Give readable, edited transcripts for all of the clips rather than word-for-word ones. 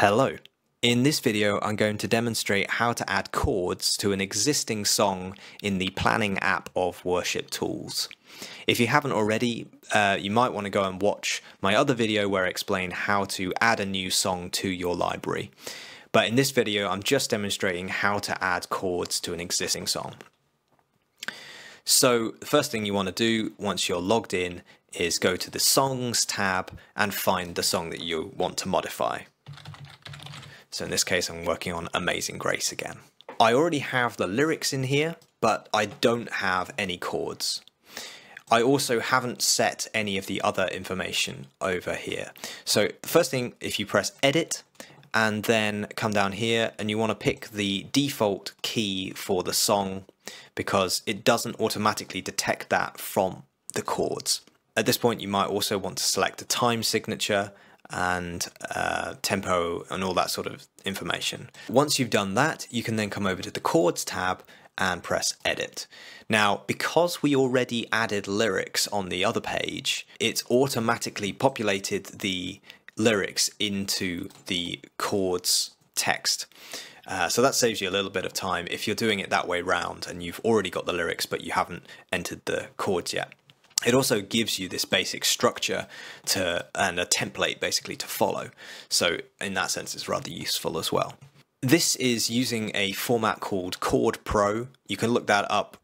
Hello. In this video I'm going to demonstrate how to add chords to an existing song in the planning app of WorshipTools. If you haven't already, you might want to go and watch my other video where I explain how to add a new song to your library. But in this video I'm just demonstrating how to add chords to an existing song. So the first thing you want to do once you're logged in is go to the Songs tab and find the song that you want to modify. So in this case, I'm working on Amazing Grace again. I already have the lyrics in here, but I don't have any chords. I also haven't set any of the other information over here. So the first thing, if you press Edit and then come down here and you want to pick the default key for the song because it doesn't automatically detect that from the chords. At this point, you might also want to select a time signature and tempo and all that sort of information. Once you've done that, you can then come over to the Chords tab and press Edit. Now, because we already added lyrics on the other page, it's automatically populated the lyrics into the chords text. So that saves you a little bit of time if you're doing it that way round and you've already got the lyrics but you haven't entered the chords yet. It also gives you this basic structure and a template basically to follow. So in that sense, it's rather useful as well. This is using a format called Chord Pro. You can look that up,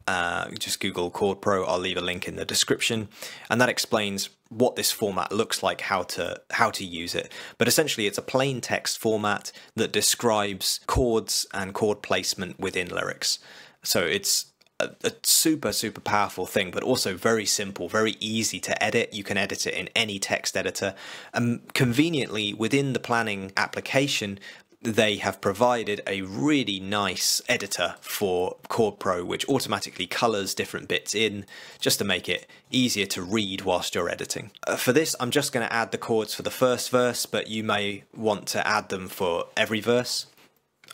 just Google Chord Pro. I'll leave a link in the description. And that explains what this format looks like, how to use it. But essentially it's a plain text format that describes chords and chord placement within lyrics. So it's a super powerful thing, but also very simple, very easy to edit. You can edit it in any text editor. Conveniently, within the planning application, they have provided a really nice editor for Chord Pro, which automatically colors different bits in, just to make it easier to read whilst you're editing. For this, I'm just going to add the chords for the first verse, but you may want to add them for every verse.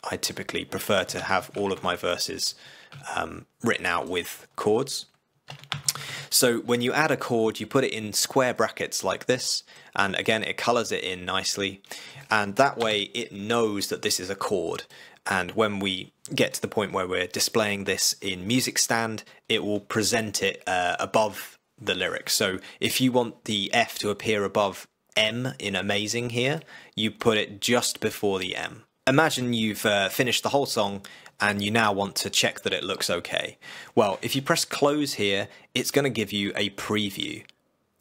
I typically prefer to have all of my verses written out with chords. So when you add a chord, you put it in square brackets like this, and again it colors it in nicely, and that way it knows that this is a chord. And when we get to the point where we're displaying this in Music Stand, it will present it above the lyrics. So if you want the F to appear above M in Amazing here, you put it just before the M. Imagine you've finished the whole song and you now want to check that it looks okay. Well, if you press close here, it's going to give you a preview.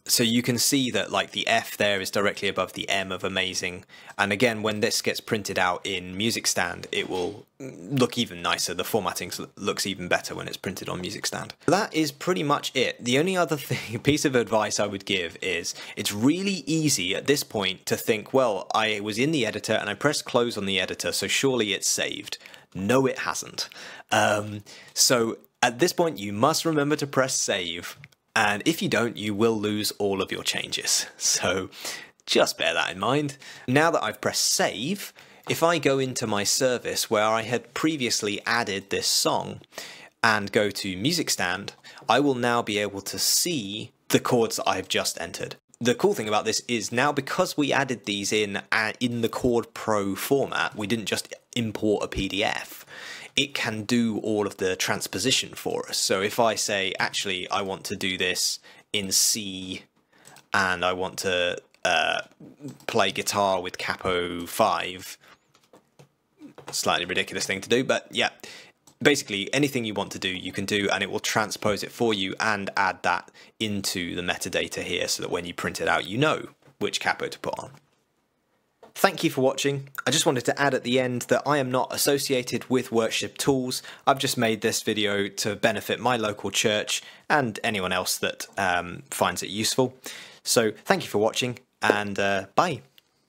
So you can see that like the F there is directly above the M of Amazing. And again, when this gets printed out in Music Stand, it will look even nicer. The formatting looks even better when it's printed on Music Stand. That is pretty much it. The only other piece of advice I would give is it's really easy at this point to think, well, I was in the editor and I pressed close on the editor, so surely it's saved. No, it hasn't. So at this point, you must remember to press save. And if you don't, you will lose all of your changes. So just bear that in mind. Now that I've pressed save, if I go into my service where I had previously added this song and go to Music Stand, I will now be able to see the chords that I've just entered. The cool thing about this is now, because we added these in the Chord Pro format, we didn't just import a PDF. It can do all of the transposition for us. So if I say, actually, I want to do this in C and I want to play guitar with capo 5, slightly ridiculous thing to do, but yeah, basically anything you want to do, you can do, and it will transpose it for you and add that into the metadata here so that when you print it out, you know which capo to put on. Thank you for watching. I just wanted to add at the end that I am not associated with WorshipTools. I've just made this video to benefit my local church and anyone else that finds it useful. So thank you for watching, and bye.